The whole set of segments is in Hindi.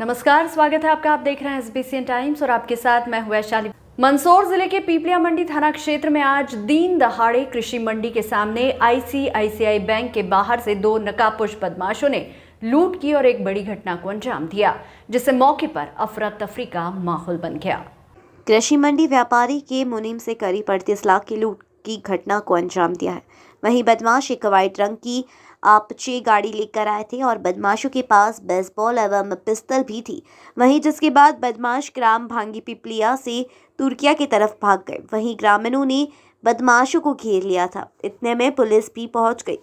नमस्कार, स्वागत है आपका। आप देख रहे हैं एसबीसी टाइम्स और आपके साथ मैं हूं वैशाली। मंदसौर जिले के पीपलिया मंडी थाना क्षेत्र में आज दिन दहाड़े कृषि मंडी के सामने आईसीआईसीआई बैंक के बाहर से दो नकाबपोश बदमाशों ने लूट की और एक बड़ी घटना को अंजाम दिया, जिससे मौके पर अफरा तफरी का माहौल बन गया। कृषि मंडी व्यापारी के मुनीम से करीब 38 लाख की लूट की घटना को अंजाम दिया है। वहीं बदमाश एक व्हाइट रंग की आपचे गाड़ी लेकर आए थे और बदमाशों के पास बेसबॉल एवं पिस्तल भी थी। वहीं जिसके बाद बदमाश ग्राम भांगी पिपलिया से तुर्किया की तरफ भाग गए। वहीं ग्रामीणों ने बदमाशों को घेर लिया था। इतने में पुलिस भी पहुंच गई।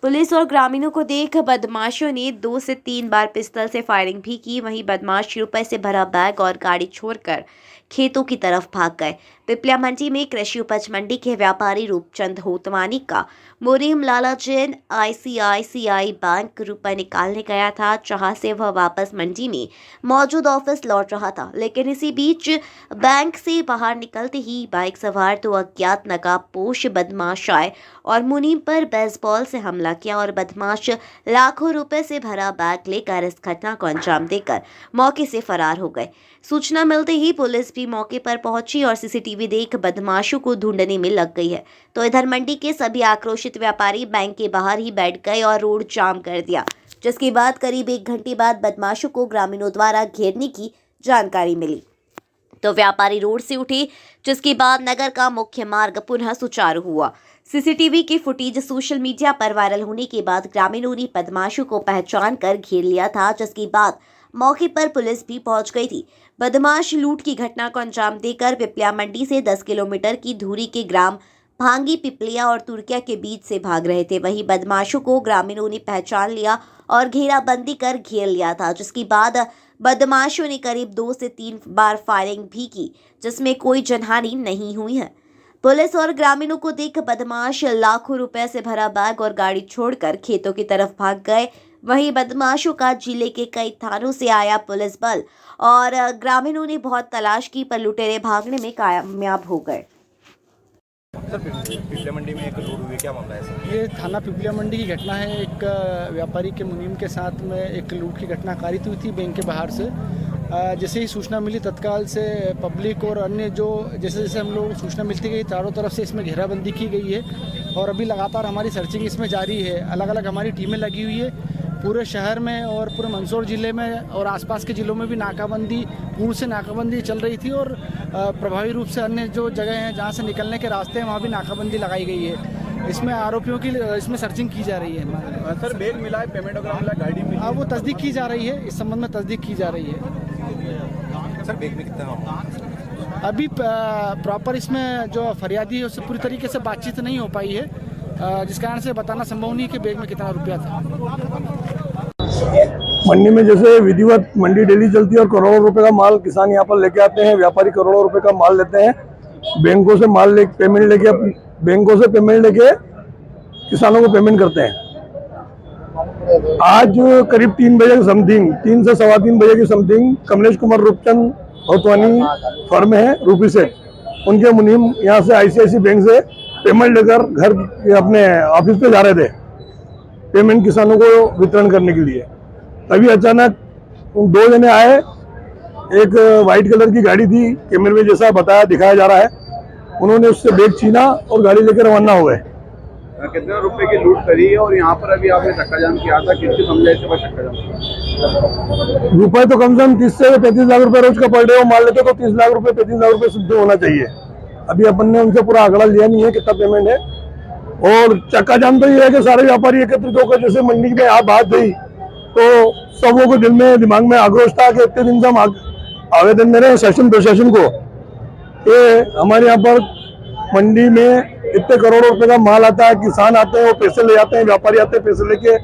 पुलिस और ग्रामीणों को देख बदमाशों ने 2 से 3 बार पिस्तल से फायरिंग भी की। वहीं बदमाश रुपए से भरा बैग और गाड़ी छोड़कर खेतों की तरफ भाग गए। पिपलिया मंडी में कृषि उपज मंडी के व्यापारी रूपचंद होतवानी का मुरीम लाला जैन आईसीआईसीआई बैंक रुपए निकालने गया था, जहां से वह वापस मंडी में मौजूद ऑफिस लौट रहा था। लेकिन इसी बीच बैंक से बाहर निकलते ही बाइक सवार 2 अज्ञात नकाबपोश बदमाश आए और मुनीम पर बेसबॉल से हमला किया और बदमाश लाखों रुपए से भरा बैग लेकर इस घटना को अंजाम देकर मौके से फरार हो गए। सूचना मिलते ही पुलिस भी मौके पर पहुंची और सीसीटीवी देख बदमाशों को ढूंढने में लग गई है। तो इधर मंडी के सभी आक्रोशित व्यापारी बैंक के बाहर ही बैठ गए और रोड जाम कर दिया, जिसके बाद करीब 1 घंटे बाद बदमाशों को ग्रामीणों द्वारा घेरने की जानकारी मिली तो व्यापारी रोड से उठे, जिसके बाद नगर का मुख्य मार्ग पुनः सुचारू हुआ। सीसीटीवी की फुटेज सोशल मीडिया पर वायरल होने के बाद ग्रामीणों ने बदमाशों को पहचान कर घेर लिया था, जिसके बाद मौके पर पुलिस भी पहुंच गई थी। बदमाश लूट की घटना को अंजाम देकर पिपलिया मंडी से 10 किलोमीटर की दूरी के ग्राम भांगी पिपलिया और तुर्किया के बीच से भाग रहे थे। वहीं बदमाशों को ग्रामीणों ने पहचान लिया और घेराबंदी कर घेर लिया था, जिसके बाद बदमाशों ने करीब 2 से 3 बार फायरिंग भी की, जिसमें कोई जनहानि नहीं हुई है। पुलिस और ग्रामीणों को देख बदमाश लाखों रुपए से भरा बैग और गाड़ी छोड़कर खेतों की तरफ भाग गए। वहीं बदमाशों का जिले के कई थानों से आया पुलिस बल और ग्रामीणों ने बहुत तलाश की, पर लुटेरे भागने में कामयाब हो गए। सर, पिपलिया मंडी में एक लूट हुई, क्या मामला है सर? ये थाना पिपलिया मंडी की घटना है। एक व्यापारी के मुनीम के साथ में एक लूट की घटना कारित हुई थी बैंक के बाहर से। जैसे ही सूचना मिली तत्काल से पब्लिक और अन्य जो जैसे जैसे हम लोग सूचना मिलती गई, चारों तरफ से इसमें घेराबंदी की गई है और अभी लगातार हमारी सर्चिंग इसमें जारी है। अलग अलग हमारी टीमें लगी हुई है पूरे शहर में और पूरे मंदसौर ज़िले में और आसपास के ज़िलों में भी नाकाबंदी पूर्ण से नाकाबंदी चल रही थी और प्रभावी रूप से अन्य जो जगह हैं जहां से निकलने के रास्ते हैं वहां भी नाकाबंदी लगाई गई है। इसमें आरोपियों की इसमें सर्चिंग की जा रही है। सर, बैग मिला है, पेमेंट वगैरह मिला, गाड़ी मिली है? वो तस्दीक की जा रही है, इस संबंध में तस्दीक की जा रही है। सर, बैग में कितना? अभी प्रॉपर इसमें जो फरियादी है उससे पूरी तरीके से बातचीत नहीं हो पाई है, जिस कारण से बताना संभव नहीं कि बैग में कितना रुपया था। मंडी में जैसे विधिवत मंडी डेली चलती है और करोड़ों रुपए का माल किसान यहाँ पर लेके आते हैं, व्यापारी करोड़ों रुपए का माल लेते हैं, बैंकों से माल ले पेमेंट लेके बैंकों से पेमेंट लेके किसानों को पेमेंट करते हैं। आज करीब 3 बजे के समथिंग, 3 से सवा 3 बजे की समथिंग कमलेश कुमार रूपचंद होतवानी फर्म है रूपी से, उनके मुनीम यहाँ से आईसीआईसी बैंक से पेमेंट लेकर घर अपने ऑफिस पे जा रहे थे पेमेंट किसानों को वितरण करने के लिए। तभी अचानक 2 जने आए, एक वाइट कलर की गाड़ी थी, कैमरे में जैसा बताया दिखाया जा रहा है, उन्होंने उससे बैग छीना और गाड़ी लेकर रवाना हो गए। कितने रुपए की लूट करी है और यहाँ पर अभी आपने चक्का जाम किया था, किसकी समझाइश से चक्का जाम? रुपए तो कम से कम 30 से 35 लाख रुपए रोज का पर डे वो मान लेते तो 30 लाख रुपए 35 लाख रुपए शुद्ध होना चाहिए। अभी अपन ने उनसे पूरा आंकड़ा लिया नहीं है कितना पेमेंट है। और चक्का जाम तो ये है कि सारे व्यापारी एकत्रित होकर जैसे मंडी में आप बात गई तो सबों को दिल में दिमाग में आक्रोश था कि इतने दिन से हम आवेदन दे रहे हैं शासन प्रशासन को कि हमारे यहाँ पर मंडी में इतने करोड़ों रुपए का माल आता है, किसान आते हैं वो पैसे ले जाते हैं, व्यापारी आते हैं पैसे लेके,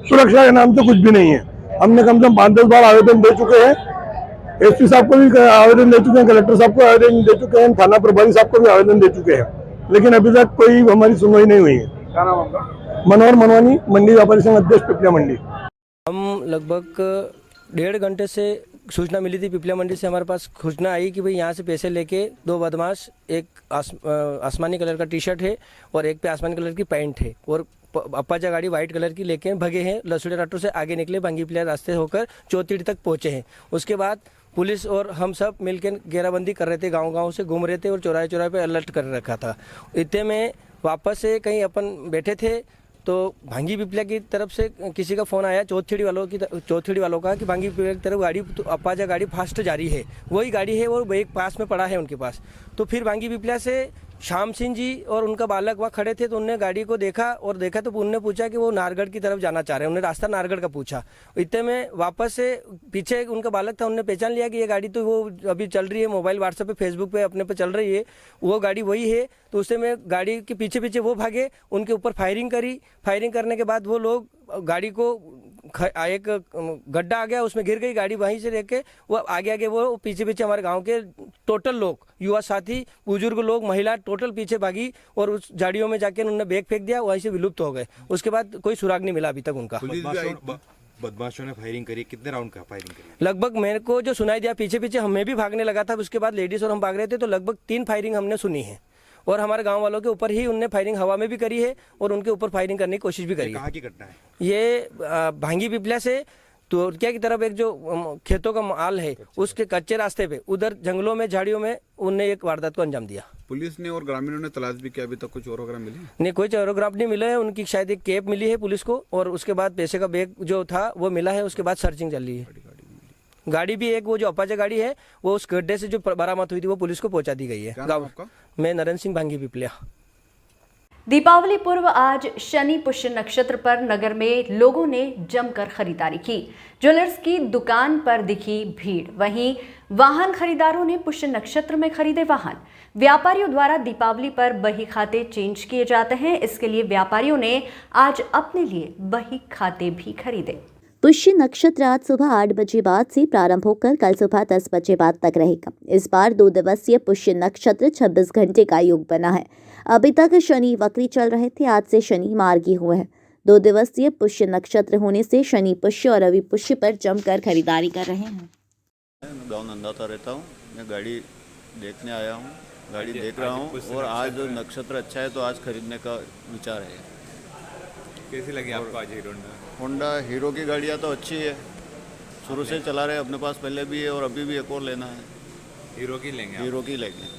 सुरक्षा के नाम से कुछ भी नहीं है। हमने कम से कम 5-10 बार आवेदन दे चुके हैं, एसपी साहब को भी आवेदन दे चुके हैं, कलेक्टर साहब को आवेदन दे चुके हैं, थाना प्रभारी साहब को भी आवेदन दे चुके हैं, लेकिन अभी तक कोई हमारी सुनवाई नहीं हुई है। क्या नाम आपका? मनोहर मनवानी, मंडी व्यापारी संघ अध्यक्ष पिपलिया मंडी। हम लगभग 1.5 घंटे से सूचना मिली थी पिपलिया मंडी से, हमारे पास सूचना आई कि भाई यहाँ से पैसे लेके 2 बदमाश, एक आसमानी कलर का टी शर्ट है और एक पे आसमानी कलर की पैंट है और अप्पाचा गाड़ी वाइट कलर की लेके भगे हैं, लसुड़े राटो से आगे निकले, बांगी प्लेयर रास्ते होकर चौथीड़ी तक पहुँचे हैं। उसके बाद पुलिस और हम सब मिलकर घेराबंदी कर रहे थे, गांव-गांव से घूम रहे थे और चौराहे पे अलर्ट कर रखा था। इतने में वापस से कहीं अपन बैठे थे तो भांगी पिपलिया की तरफ से किसी का फ़ोन आया चौथीड़ी वालों का कि भांगी पिपलिया की तरफ गाड़ी तो अप्पाजा गाड़ी फास्ट जा रही है। वही गाड़ी है, वो एक पास में पड़ा है उनके पास। तो फिर भांगी पिपलिया से श्याम सिंह जी और उनका बालक वहाँ खड़े थे, तो उनने गाड़ी को देखा तो उनने पूछा कि वो नारगढ़ की तरफ जाना चाह रहे हैं। उन्होंने रास्ता नारगढ़ का पूछा। इतने में वापस से पीछे उनका बालक था, उनने पहचान लिया कि ये गाड़ी तो वो अभी चल रही है, मोबाइल व्हाट्सएप पे फेसबुक पे अपने पे चल रही है, वो गाड़ी वही है। तो उससे में गाड़ी के पीछे पीछे वो भागे, उनके ऊपर फायरिंग करी। फायरिंग करने के बाद वो लोग गाड़ी को एक गड्ढा आ गया, उसमें गिर गई गाड़ी। वहीं से लेके वो आगे वो पीछे हमारे गांव के टोटल लोग, युवा साथी, बुजुर्ग लोग, महिला टोटल पीछे भागी और उस झाड़ियों में जाके उन्होंने बैग फेंक दिया, वहीं से विलुप्त हो गए। उसके बाद कोई सुराग नहीं मिला अभी तक उनका। बदमाशों ने फायरिंग करी, कितने राउंड का फायरिंग करी? लगभग मेरे को जो सुनाई दिया, पीछे हमें भी भागने लगा था। उसके बाद लेडीज और हम भाग रहे थे, तो लगभग 3 फायरिंग हमने सुनी है और हमारे गांव वालों के ऊपर ही उनने फायरिंग हवा में भी करी है और उनके ऊपर फायरिंग करने की कोशिश भी करी है। कहाँ की घटना है ये? भांगी पिपलिया से तुर्किया की तरफ एक जो खेतों का माल है, उसके कच्चे रास्ते पे उधर जंगलों में, झाड़ियों में उनने एक वारदात को अंजाम दिया। पुलिस ने और ग्रामीणों ने तलाश भी किया, अभी तक कुछ और वगैरह मिली नहीं? कोई चोरोग्राफ नहीं मिला है। उनकी शायद एक कैप मिली है पुलिस को और उसके बाद पैसे का बैग जो था वो मिला है। उसके बाद सर्चिंग चल रही है। गाड़ी भी एक वो जो अपाचा गाड़ी है, वो उस गड्ढे से जो बरामद हुई थी वो पुलिस को पहुंचा दी गई है। मैं नरेंद्र सिंह, भांगी पिपलिया। दीपावली पूर्व आज शनि पुष्य नक्षत्र पर नगर में लोगों ने जमकर खरीदारी की। ज्वेलर्स की दुकान पर दिखी भीड़। वहीं वाहन खरीदारों ने पुष्य नक्षत्र में खरीदे वाहन। व्यापारियों द्वारा दीपावली पर बही खाते चेंज किए जाते हैं, इसके लिए व्यापारियों ने आज अपने लिए बही खाते भी खरीदे। पुष्य नक्षत्र आज सुबह 8 बजे बाद से प्रारंभ होकर कल सुबह 10 बजे बाद तक रहेगा। इस बार 2 दिवसीय पुष्य नक्षत्र 26 घंटे का योग बना है। अभी तक शनि वक्री चल रहे थे, आज से शनि मार्गी हुए हैं। 2 दिवसीय पुष्य नक्षत्र होने से शनि पुष्य और रवि पुष्य पर जमकर खरीदारी कर रहे हैं। मैं गाँव नंदाता रहता हूँ। मैं गाड़ी देखने आया हूँ, गाड़ी देख रहा हूँ और आज नक्षत्र अच्छा है तो आज खरीदने का विचार है। कैसी लगी आपको आज होंडा हीरो की गाड़ियाँ तो अच्छी है, शुरू से चला रहे, अपने पास पहले भी है और अभी भी एक और लेना है। हीरो की लेंगे? हीरो की लेंगे।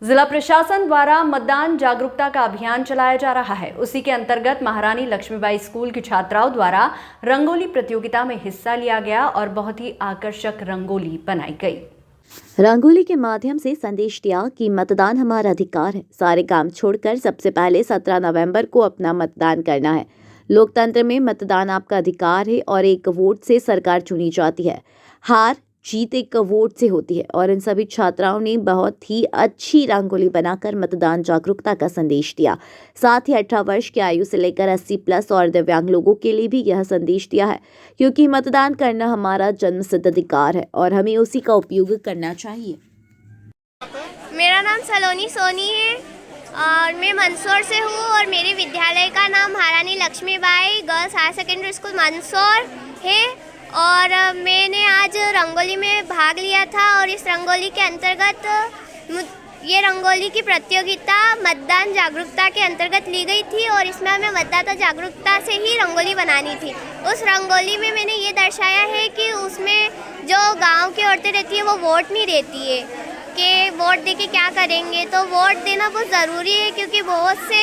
जिला प्रशासन द्वारा मतदान जागरूकता का अभियान चलाया जा रहा है। उसी के अंतर्गत महारानी लक्ष्मीबाई स्कूल की छात्राओं द्वारा रंगोली प्रतियोगिता में हिस्सा लिया गया और बहुत ही आकर्षक रंगोली बनाई गई। रंगोली के माध्यम से संदेश दिया कि मतदान हमारा अधिकार है। सारे काम छोड़कर सबसे पहले 17 नवंबर को अपना मतदान करना है। लोकतंत्र में मतदान आपका अधिकार है और एक वोट से सरकार चुनी जाती है। हार जीत एक वोट से होती है और इन सभी छात्राओं ने बहुत ही अच्छी रंगोली बनाकर मतदान जागरूकता का संदेश दिया। साथ ही 18 वर्ष की आयु से लेकर 80+ और दिव्यांग लोगों के लिए भी यह संदेश दिया है, क्योंकि मतदान करना हमारा जन्मसिद्ध अधिकार है और हमें उसी का उपयोग करना चाहिए। मेरा नाम सलोनी सोनी है और मैं मंदसौर से हूँ और मेरे विद्यालय का नाम Maharani Laxmibai girls higher secondary school Mandsaur है। और मैंने आज रंगोली में भाग लिया था और इस रंगोली के अंतर्गत ये रंगोली की प्रतियोगिता मतदान जागरूकता के अंतर्गत ली गई थी और इसमें हमें मतदाता जागरूकता से ही रंगोली बनानी थी। उस रंगोली में मैंने ये दर्शाया है कि उसमें जो गांव की औरतें रहती है वो वोट नहीं देती है कि वोट दे के क्या करेंगे, तो वोट देना बहुत ज़रूरी है, क्योंकि बहुत से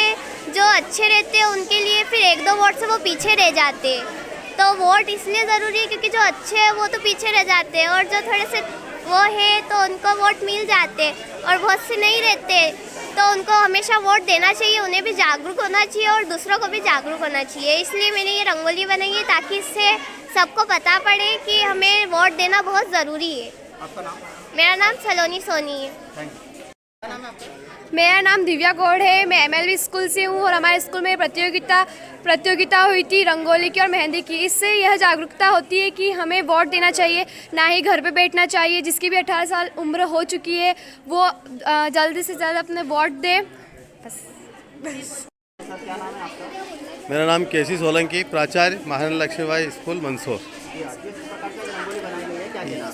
जो अच्छे रहते हैं उनके लिए फिर 1-2 वोट से वो पीछे रह जाते हैं। तो वोट इसलिए ज़रूरी है क्योंकि जो अच्छे हैं वो तो पीछे रह जाते हैं और जो थोड़े से वो है तो उनको वोट मिल जाते हैं और बहुत से नहीं रहते, तो उनको हमेशा वोट देना चाहिए। उन्हें भी जागरूक होना चाहिए और दूसरों को भी जागरूक होना चाहिए। इसलिए मैंने ये रंगोली बनाई है ताकि इससे सबको पता पड़े कि हमें वोट देना बहुत ज़रूरी है। आपका नाम? मेरा नाम सलोनी सोनी है। मेरा नाम दिव्या गौड़ है। मैं MLV स्कूल से हूँ और हमारे स्कूल में प्रतियोगिता हुई थी रंगोली की और मेहंदी की। इससे यह जागरूकता होती है कि हमें वोट देना चाहिए, ना ही घर पे बैठना चाहिए। जिसकी भी 18 साल उम्र हो चुकी है वो जल्दी से जल्द अपने वोट दे। बस। मेरा नाम केसी सोलंकी, प्राचार्य महारानी लक्ष्मीबाई स्कूल मंदसौर।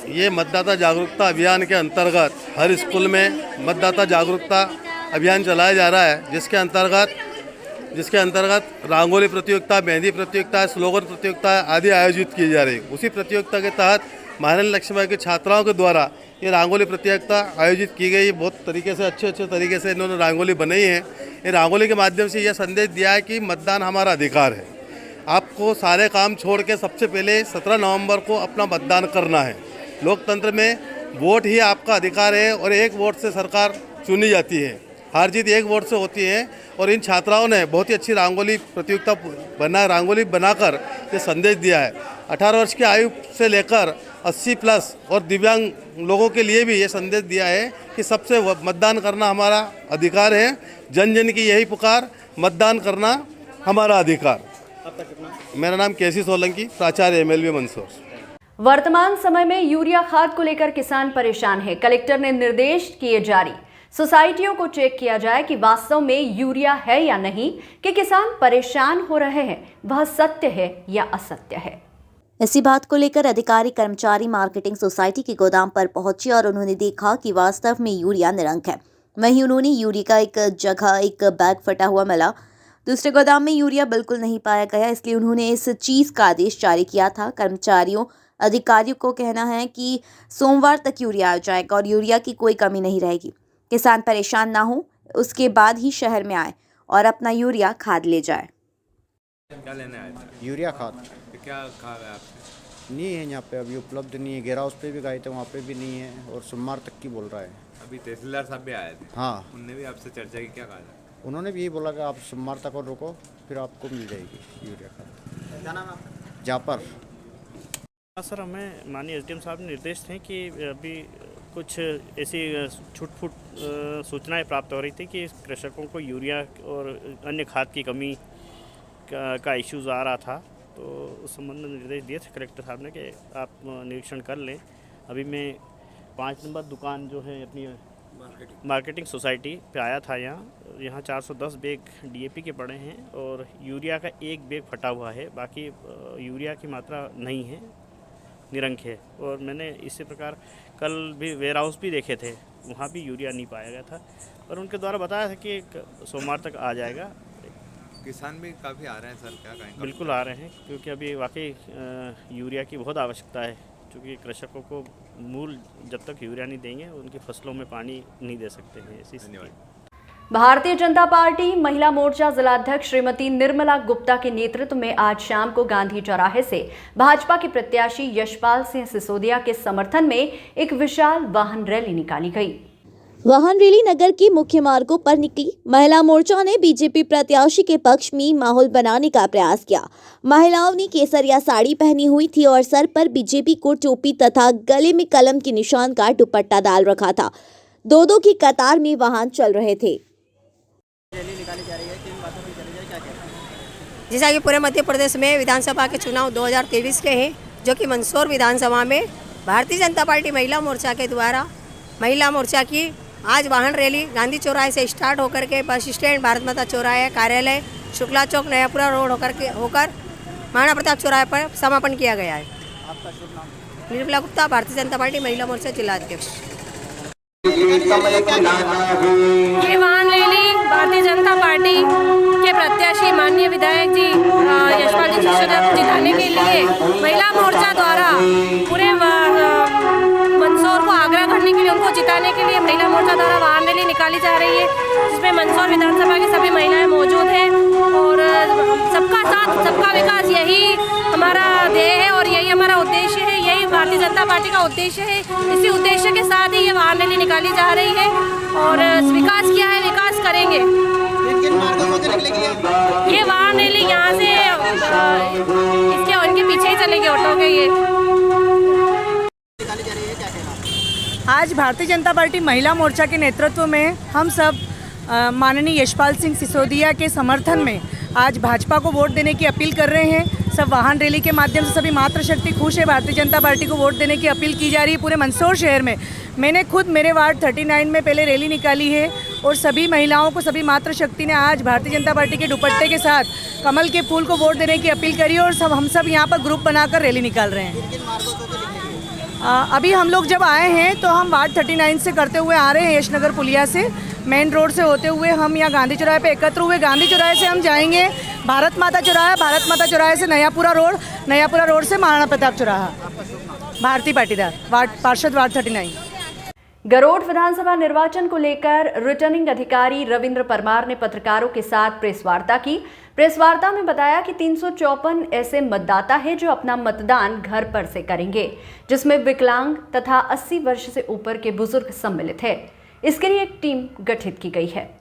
ये मतदाता जागरूकता अभियान के अंतर्गत हर स्कूल में मतदाता जागरूकता अभियान चलाया जा रहा है, जिसके अंतर्गत जिसके अंतर्गत रंगोली प्रतियोगिता, मेहंदी प्रतियोगिता, स्लोगन प्रतियोगिता आदि आयोजित की जा रही। उसी प्रतियोगिता के तहत महारानी लक्ष्मीबाई की छात्राओं के द्वारा ये रंगोली प्रतियोगिता आयोजित की गई। बहुत तरीके से अच्छे तरीके से इन्होंने रंगोली बनाई है। ये रंगोली के माध्यम से यह संदेश दिया है कि मतदान हमारा अधिकार है। आपको सारे काम छोड़ के सबसे पहले 17 नवंबर को अपना मतदान करना है। लोकतंत्र में वोट ही आपका अधिकार है और एक वोट से सरकार चुनी जाती है। हार जीत एक वोट से होती है। और इन छात्राओं ने बहुत ही अच्छी रंगोली प्रतियोगिता रंगोली बनाकर ये संदेश दिया है। 18 वर्ष की आयु से लेकर 80 प्लस और दिव्यांग लोगों के लिए भी ये संदेश दिया है कि सबसे मतदान करना हमारा अधिकार है। जन जन की यही पुकार, मतदान करना हमारा अधिकार। मेरा नाम केसी सोलंकी, प्राचार्य MLV मंदसौर। वर्तमान समय में यूरिया खाद को लेकर किसान परेशान है। कलेक्टर ने निर्देश किए जारी। सोसाइटियों को चेक किया जाए कि वास्तव में यूरिया है या नहीं। कि किसान परेशान हो रहे हैं, वह सत्य है या असत्य है। इसी बात को लेकर अधिकारी कर्मचारी मार्केटिंग सोसाइटी के गोदाम पर पहुंचे और उन्होंने देखा कि वास्तव में यूरिया निरंक है। वहीं उन्होंने यूरिया का एक जगह एक बैग फटा हुआ मिला। दूसरे गोदाम में यूरिया बिल्कुल नहीं पाया गया, इसलिए उन्होंने इस चीज़ का आदेश जारी किया था। अधिकारियों को कहना है कि सोमवार तक यूरिया आ जाएगा और यूरिया की कोई कमी नहीं रहेगी। किसान परेशान ना हो, उसके बाद ही शहर में आए और अपना यूरिया खाद ले जाए। क्या लेने आए थे? यूरिया खाद। तो क्या कहा गया आपसे? नहीं है यहाँ पे, अभी उपलब्ध नहीं है। गेरा हाउस पे भी गए थे, वहाँ पे भी नहीं है और सोमवार तक की बोल रहा है। अभी तहसीलदार साहब भी आए थे। हाँ, उनने भी आपसे चर्चा की, क्या कहा था? उन्होंने भी यही बोला कि आप सोमवार तक और रुको, फिर आपको मिल जाएगी यूरिया खाद। क्या नाम है आपका? जापर। सर, हमें माननीय SDM साहब ने निर्देश थे कि अभी कुछ ऐसी छूट-फूट सूचनाएं प्राप्त हो रही थी कि कृषकों को यूरिया और अन्य खाद की कमी का इश्यूज़ आ रहा था। तो उस संबंध में निर्देश दिए थे कलेक्टर साहब ने कि आप निरीक्षण कर लें। अभी मैं 5 नंबर दुकान जो है अपनी मार्केटिंग सोसाइटी पे आया था। यहाँ 410 बैग DAP के पड़े हैं और यूरिया का एक बैग फटा हुआ है। बाकी यूरिया की मात्रा नहीं है, निरंक है। और मैंने इसी प्रकार कल भी वेयर हाउस भी देखे थे, वहाँ भी यूरिया नहीं पाया गया था और उनके द्वारा बताया था कि सोमवार तक आ जाएगा। किसान भी काफ़ी आ रहे हैं सर, क्या कहेंगे? बिल्कुल आ रहे हैं, क्योंकि अभी वाकई यूरिया की बहुत आवश्यकता है। क्योंकि कृषकों को मूल जब तक यूरिया नहीं देंगे उनकी फसलों में पानी नहीं दे सकते हैं। ऐसी भारतीय जनता पार्टी महिला मोर्चा जिलाध्यक्ष श्रीमती निर्मला गुप्ता के नेतृत्व में आज शाम को गांधी चौराहे से भाजपा के प्रत्याशी यशपाल सिंह सिसोदिया के समर्थन में एक विशाल वाहन रैली निकाली गई। वाहन रैली नगर के मुख्य मार्गों पर निकली। महिला मोर्चा ने बीजेपी प्रत्याशी के पक्ष में माहौल बनाने का प्रयास किया। महिलाओं ने केसरिया साड़ी पहनी हुई थी और सर पर बीजेपी को टोपी तथा गले में कलम के निशान का दुपट्टा डाल रखा था। दो की कतार में वाहन चल रहे थे। जैसा कि पूरे मध्य प्रदेश में विधानसभा के चुनाव 2023 के हैं, जो कि मंदसौर विधानसभा में भारतीय जनता पार्टी महिला मोर्चा के द्वारा महिला मोर्चा की आज वाहन रैली गांधी चौराहे से स्टार्ट होकर के बस स्टैंड, भारत माता चौराहे, कार्यालय, शुक्ला चौक, नयापुरा रोड होकर महाराणा प्रताप चौराहे पर समापन किया गया है। आपका शुभ नाम? निर्मला गुप्ता, भारतीय जनता पार्टी महिला मोर्चा जिलाध्यक्ष। ये वाहन रैली भारतीय जनता पार्टी के प्रत्याशी माननीय विधायक जी यशपाल जी सिसोदिया को जिताने के लिए महिला मोर्चा द्वारा पूरे मंदसौर को आग्रह करने के लिए, उनको जिताने के लिए महिला मोर्चा द्वारा वाहन रैली निकाली जा रही है, जिसमें मंदसौर विधानसभा की सभी महिलाएं मौजूद हैं। और सबका साथ सबका विकास, यही हमारा ध्येय है और यही हमारा उद्देश्य है, यही भारतीय जनता पार्टी का उद्देश्य है। इसी उद्देश्य के साथ ही ये वाहन रैली निकाली जा रही है और विकास किया है, विकास करेंगे। ये वाहन रैली यहाँ से उनके पीछे ही चलेंगे ऑटो के। ये आज भारतीय जनता पार्टी महिला मोर्चा के नेतृत्व में हम सब माननीय यशपाल सिंह सिसोदिया के समर्थन में आज भाजपा को वोट देने की अपील कर रहे हैं। सब वाहन रैली के माध्यम से सभी मातृशक्ति खुश है। भारतीय जनता पार्टी को वोट देने की अपील की जा रही है पूरे मंदसौर शहर में। मैंने खुद मेरे वार्ड 39 में पहले रैली निकाली है और सभी महिलाओं को, सभी मातृशक्ति ने आज भारतीय जनता पार्टी के दुपट्टे के साथ कमल के फूल को वोट देने की अपील करी और हम सब यहाँ पर ग्रुप बनाकर रैली निकाल रहे हैं। अभी हम लोग जब आए हैं तो हम वार्ड 39 से करते हुए आ रहे हैं, यशनगर पुलिया से मेन रोड से होते हुए हम यहाँ गांधी चौराहे पे एकत्र हुए। गांधी चौराहे से हम जाएंगे भारत माता चौराहे से नयापुरा रोड से महाराणा प्रताप चौराहा। भारती पाटीदार, पार्षद वार्ड 39। गरोठ विधानसभा निर्वाचन को लेकर रिटर्निंग अधिकारी रविंद्र परमार ने पत्रकारों के साथ प्रेस वार्ता की। प्रेस वार्ता में बताया कि 354 ऐसे मतदाता हैं जो अपना मतदान घर पर से करेंगे, जिसमें विकलांग तथा 80 वर्ष से ऊपर के बुजुर्ग सम्मिलित है। इसके लिए एक टीम गठित की गई है।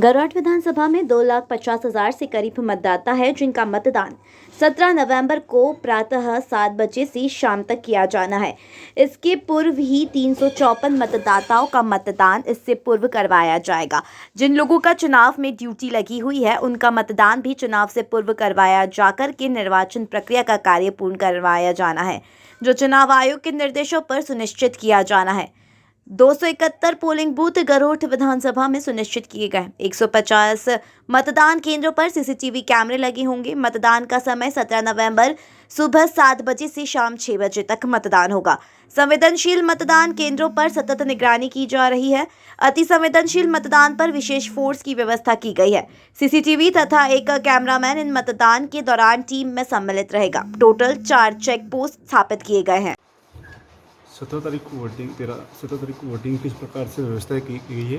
गरोठ विधानसभा में 2,50,000 से करीब मतदाता है, जिनका मतदान 17 नवंबर को प्रातः 7 बजे से शाम तक किया जाना है। इसके पूर्व ही 354 मतदाताओं का मतदान इससे पूर्व करवाया जाएगा। जिन लोगों का चुनाव में ड्यूटी लगी हुई है, उनका मतदान भी चुनाव से पूर्व करवाया जाकर के निर्वाचन प्रक्रिया का कार्य पूर्ण करवाया जाना है, जो चुनाव आयोग के निर्देशों पर सुनिश्चित किया जाना है। 271 पोलिंग बूथ गरोठ विधानसभा में सुनिश्चित किए गए। 150 मतदान केंद्रों पर सीसीटीवी कैमरे लगे होंगे। मतदान का समय 17 नवंबर सुबह 7 बजे से शाम 6 बजे तक मतदान होगा। संवेदनशील मतदान केंद्रों पर सतत निगरानी की जा रही है। अति संवेदनशील मतदान पर विशेष फोर्स की व्यवस्था की गई है। सीसीटीवी तथा एक कैमरामैन इन मतदान के दौरान टीम में सम्मिलित रहेगा। टोटल 4 चेक पोस्ट स्थापित किए गए हैं। 17 तारीख को वोटिंग किस प्रकार से व्यवस्था की गई है,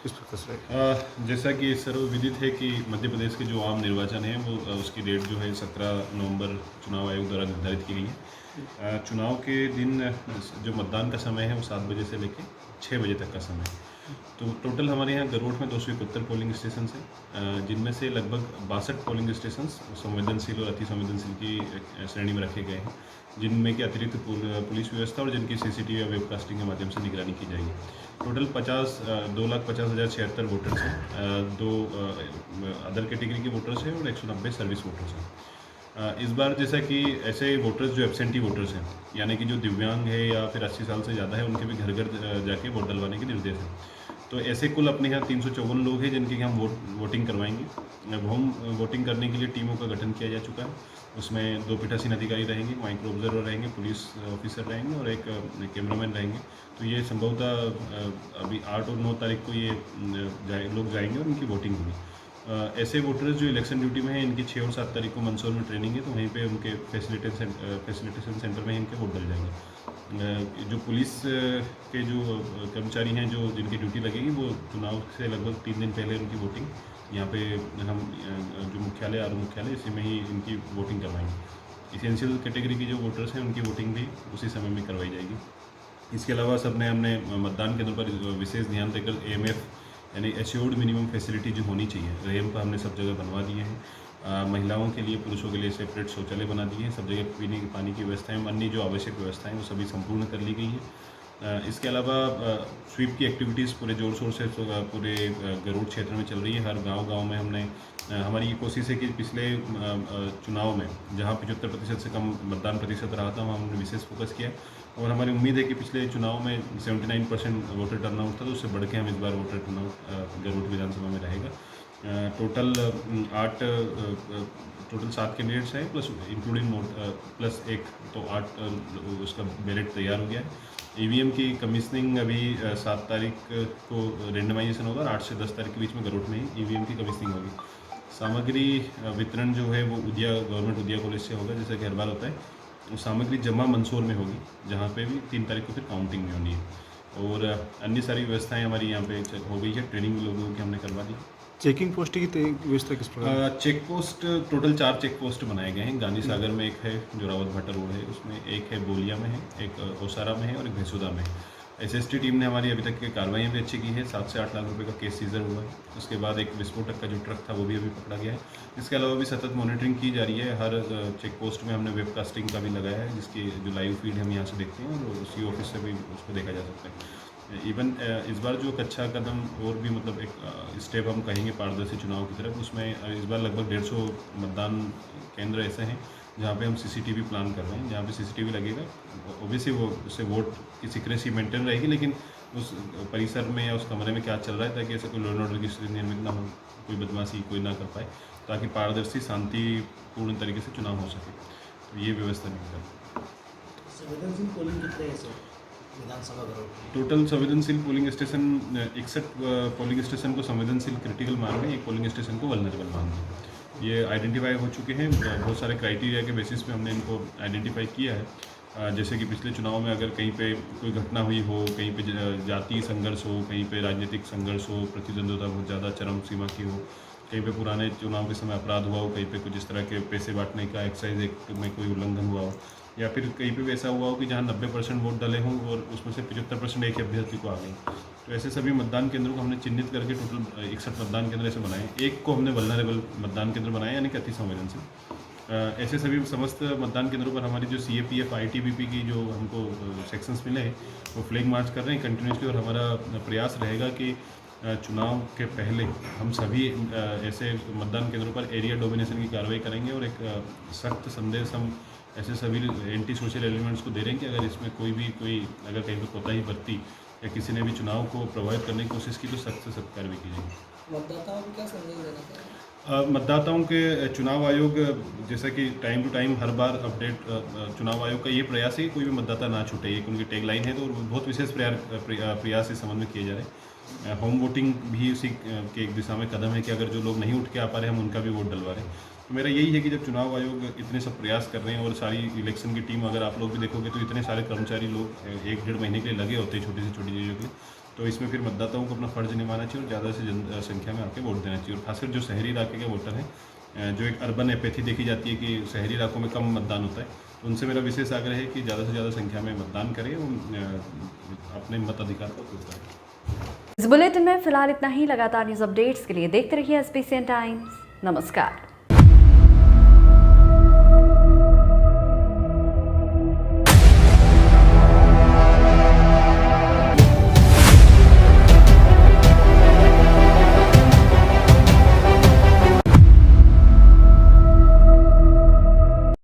किस प्रकार से? जैसा कि सर्वविदित है कि मध्य प्रदेश के जो आम निर्वाचन है वो उसकी डेट जो है 17 नवंबर चुनाव आयोग द्वारा निर्धारित की गई है। चुनाव के दिन जो मतदान का समय है वो 7 बजे से लेकर 6 बजे तक का समय है। तो टोटल हमारे यहाँ गरोठ में 271 पोलिंग स्टेशन है, जिनमें से लगभग 62 पोलिंग स्टेशन संवेदनशील और अति संवेदनशील की श्रेणी में रखे गए हैं, जिनमें कि अतिरिक्त पुलिस व्यवस्था और जिनकी सीसीटीवी या वेबकास्टिंग के माध्यम से निगरानी की जाएगी। टोटल 2,50,076 वोटर्स हैं, 2 अदर कैटेगरी के वोटर्स हैं और 190 सर्विस वोटर्स हैं। इस बार जैसा कि ऐसे वोटर्स जो एब्सेंटी वोटर्स हैं, यानी कि जो दिव्यांग है या फिर 80 साल से ज़्यादा है, उनके भी घर घर जाके वोट डलवाने के निर्देश हैं। तो ऐसे कुल अपने यहाँ 354 लोग हैं जिनकी हम वोटिंग करवाएंगे। होम वोटिंग करने के लिए टीमों का गठन किया जा चुका है। उसमें 2 पीठासीन अधिकारी रहेंगे, माइक्रो ऑब्जर्वर रहेंगे, पुलिस ऑफिसर रहेंगे और एक कैमरामैन रहेंगे। तो ये संभवतः अभी 8 और 9 तारीख को ये लोग जाएंगे और उनकी वोटिंग होगी। ऐसे वोटर्स जो इलेक्शन ड्यूटी में हैं, इनकी 6 और 7 तारीख को मंदसौर में ट्रेनिंग है, तो वहीं पे उनके फैसिलिटेशन सेंटर में इनके वोट डल जाएंगे। जो पुलिस के जो कर्मचारी हैं जो जिनकी ड्यूटी लगेगी, वो चुनाव से लगभग 3 दिन पहले उनकी वोटिंग यहाँ पे हम जो मुख्यालय आर मुख्यालय इसी में ही इनकी वोटिंग करवाएंगे। इसेंशियल कैटेगरी की जो वोटर्स हैं उनकी वोटिंग भी उसी समय में करवाई जाएगी। इसके अलावा हमने मतदान केंद्र पर विशेष ध्यान देकर AMF यानी एश्योर्ड मिनिमम फैसिलिटी जो होनी चाहिए, रैंप हमने सब जगह बनवा दिए हैं। महिलाओं के लिए, पुरुषों के लिए सेपरेट शौचालय बना दिए हैं। सब जगह पीने के पानी की व्यवस्थाएं, अन्य जो आवश्यक व्यवस्थाएं वो सभी संपूर्ण कर ली गई है। इसके अलावा स्वीप की एक्टिविटीज़ पूरे जोर शोर से पूरे गरुड़ क्षेत्र में चल रही है। हर गांव में हमने हमारी ये कोशिश है कि पिछले चुनाव में जहां 75% से कम मतदान प्रतिशत रहा था, वहाँ हमने विशेष फोकस किया और हमारी उम्मीद है कि पिछले चुनाव में 79% वोटर टर्नआउट था, तो उससे बढ़ के हम इस बार वोटर टर्नआउट गरुड़ विधानसभा में रहेगा। टोटल 7 कैंडिडेट्स हैं प्लस इंक्लूडिंग प्लस 1, तो 8 उसका बैलेट तैयार हो गया है। EVM की कमीशनिंग अभी 7 तारीख को रेंडमाइजेशन होगा और 8 से 10 तारीख के बीच में गरुड़ में ही EVM की कमीशनिंग होगी। सामग्री वितरण जो है वो गवर्नमेंट उदिया कॉलेज से होगा, जैसा कि हर बार होता है। वो सामग्री जमा मंदसौर में होगी, जहाँ पे भी 3 तारीख को फिर काउंटिंग भी होनी है और अन्य सारी व्यवस्थाएं हमारी यहाँ पे हो गई है। ट्रेनिंग लोगों की हमने करवा दी। चेकिंग पोस्ट की व्यवस्था किस प्रकार? Check post total 4 check post बनाए गए हैं। गांधी सागर में एक है, जो रावत भाटा रोड है उसमें, एक है बोलिया में है, एक ओसारा में है और एक भैंसुदा में है। SST टीम ने हमारी अभी तक की कार्रवाइयाँ भी अच्छी की है। 7 से 8 लाख रुपए का केस सीजर हुआ है। उसके बाद एक विस्फोटक का जो ट्रक था वो भी अभी पकड़ा गया है। इसके अलावा भी सतत मॉनिटरिंग की जा रही है। हर चेक पोस्ट में हमने वेबकास्टिंग का भी लगाया है, जिसकी जो लाइव फीड हम यहाँ से देखते हैं और उसी ऑफिस से भी उसको देखा जा सकता है। इवन इस बार जो एक अच्छा कदम और भी मतलब एक स्टेप हम कहेंगे पारदर्शी चुनाव की तरफ, उसमें इस बार लगभग 150 मतदान केंद्र ऐसे हैं जहाँ पे हम CCTV प्लान कर रहे हैं, जहाँ पे CCTV लगेगा। ओबियसली वो उससे वोट की सीक्रेसी मेंटेन रहेगी, लेकिन उस परिसर में या उस कमरे में क्या चल रहा है ताकि ऐसे कोई लॉ एंड ऑर्डर की स्थिति निर्मित ना हो, कोई बदमाशी कोई ना कर पाए, ताकि पारदर्शी शांतिपूर्ण तरीके से चुनाव हो सके। तो ये व्यवस्था नहीं कर संवेदनशील पोलिंग कितने हैं सर विधानसभा घरों? टोटल संवेदनशील पोलिंग स्टेशन 61 पोलिंग स्टेशन को संवेदनशील क्रिटिकल मान रहे हैं, एक पोलिंग स्टेशन को वल्नरेबल मान रहे हैं। ये आइडेंटिफाई हो चुके हैं, बहुत सारे क्राइटेरिया के बेसिस पे हमने इनको आइडेंटिफाई किया है। जैसे कि पिछले चुनाव में अगर कहीं पे कोई घटना हुई हो, कहीं पे जातीय संघर्ष हो, कहीं पे राजनीतिक संघर्ष हो, प्रतिद्वंद्विता बहुत ज़्यादा चरम सीमा की हो, कहीं पे पुराने चुनाव के समय अपराध हुआ हो, कहीं पे कुछ इस तरह के पैसे बांटने का एक्साइज एक्ट में कोई उल्लंघन हुआ हो, या फिर कहीं पे भी ऐसा हुआ हो कि जहाँ 90% वोट डले हों और उसमें से 75% एक ही अभ्यर्थी को आ गई। तो ऐसे सभी मतदान केंद्रों को हमने चिन्हित करके टोटल 61 मतदान केंद्र ऐसे बनाए। एक को हमने वल्नरेबल मतदान केंद्र बनाए, यानी कि अति संवेदनशील। ऐसे सभी समस्त मतदान केंद्रों पर हमारी जो CAPF ITBP की जो हमको सेक्शंस मिले हैं वो फ्लैग मार्च कर रहे हैं कंटिन्यूसली, और हमारा प्रयास रहेगा कि चुनाव के पहले हम सभी ऐसे मतदान केंद्रों पर एरिया डोमिनेशन की कार्रवाई करेंगे, और एक सख्त संदेश हम ऐसे सभी एंटी सोशल एलिमेंट्स को दे रहे हैं कि अगर इसमें कोई अगर कहीं पर कोताही बरती या किसी ने भी चुनाव को प्रभावित करने की कोशिश की तो सख्त से सख्त कार्रवाई की जाएगी। मतदाताओं को क्या संदेश देना चाहिए? मतदाताओं के चुनाव आयोग जैसा कि टाइम टू टाइम हर बार अपडेट, चुनाव आयोग का ये प्रयास है कि कोई भी मतदाता ना छूटे, एक उनकी टैगलाइन है, तो बहुत विशेष प्रयास इस संबंध में किए जा रहे हैं। होम वोटिंग भी उसी के एक दिशा में कदम है कि अगर जो लोग नहीं उठ के आ पा रहे हम उनका भी वोट डलवा रहे हैं। तो मेरा यही है कि जब चुनाव आयोग इतने सब प्रयास कर रहे हैं और सारी इलेक्शन की टीम, अगर आप लोग भी देखोगे तो इतने सारे कर्मचारी लोग 1-1.5 महीने के लिए लगे होते हैं छोटी से छोटी चीज़ों के लिए, तो इसमें फिर मतदाताओं को अपना फ़र्ज़ निभाना चाहिए और ज़्यादा से संख्या में आके वोट देना चाहिए। और खासकर जो शहरी इलाके के वोटर हैं, जो एक अर्बन एपैथी देखी जाती है कि शहरी इलाकों में कम मतदान होता है, तो उनसे मेरा विशेष आग्रह है कि ज़्यादा से ज़्यादा संख्या में मतदान करें और अपने मताधिकार का उपयोग करें। इस बुलेटिन में फिलहाल इतना ही। लगातार न्यूज़ अपडेट्स के लिए देखते रहिए SBCN टाइम्स। नमस्कार।